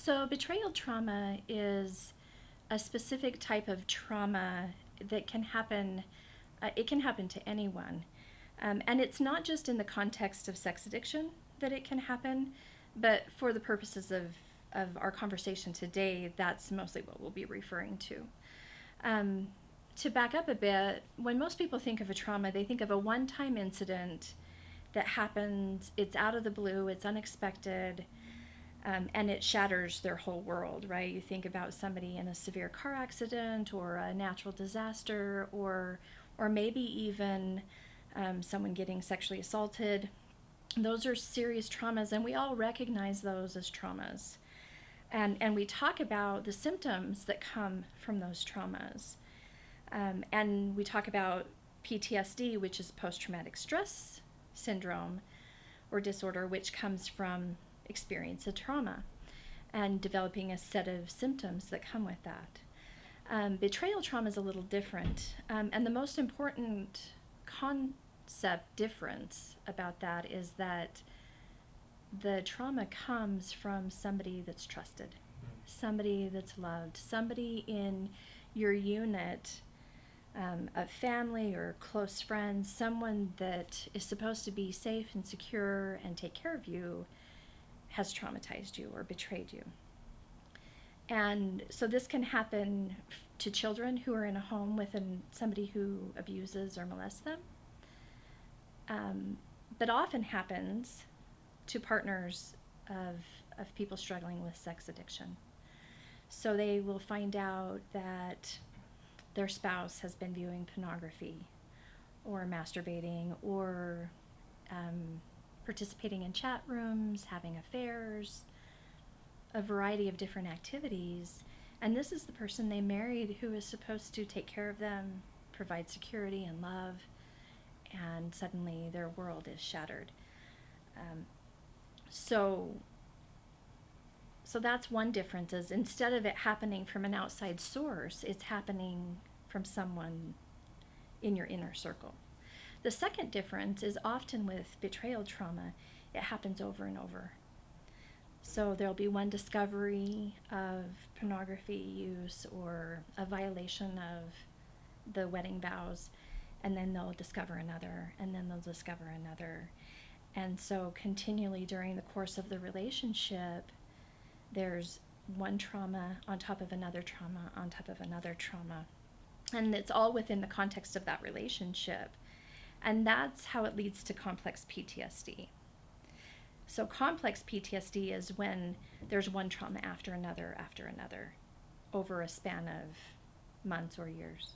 So, betrayal trauma is a specific type of trauma that can happen. It can happen to anyone. And it's not just in the context of sex addiction that it can happen, but for the purposes of our conversation today, that's mostly what we'll be referring to. Um, to back up a bit, when most people think of a trauma, they think of a one time incident that happens, it's out of the blue, it's unexpected, and it shatters their whole world, right? You think about somebody in a severe car accident or a natural disaster, or maybe even someone getting sexually assaulted. Those are serious traumas, and we all recognize those as traumas. And we talk about the symptoms that come from those traumas. And we talk about PTSD, which is post traumatic stress syndrome or disorder, which comes from experience of trauma and developing a set of symptoms that come with that. Betrayal trauma is a little different. And the most important concept difference about that is that the trauma comes from somebody that's trusted, somebody that's loved, somebody in your unit of family or close friends, someone that is supposed to be safe and secure and take care of you, has traumatized you or betrayed you. And so this can happen to children who are in a home with somebody who abuses or molests them, but often happens to partners of people struggling with sex addiction. So they will find out that their spouse has been viewing pornography or masturbating or participating in chat rooms, having affairs, a variety of different activities. And this is the person they married who is supposed to take care of them, provide security and love, and suddenly their world is shattered. So that's one difference, is instead of it happening from an outside source, it's happening from someone in your inner circle. The second difference is often with betrayal trauma, it happens over and over. So there'll be one discovery of pornography use or a violation of the wedding vows, and then they'll discover another, and then they'll discover another. And so continually during the course of the relationship, there's one trauma on top of another trauma on top of another trauma. And it's all within the context of that relationship. And that's how it leads to complex PTSD. So complex PTSD is when there's one trauma after another over a span of months or years.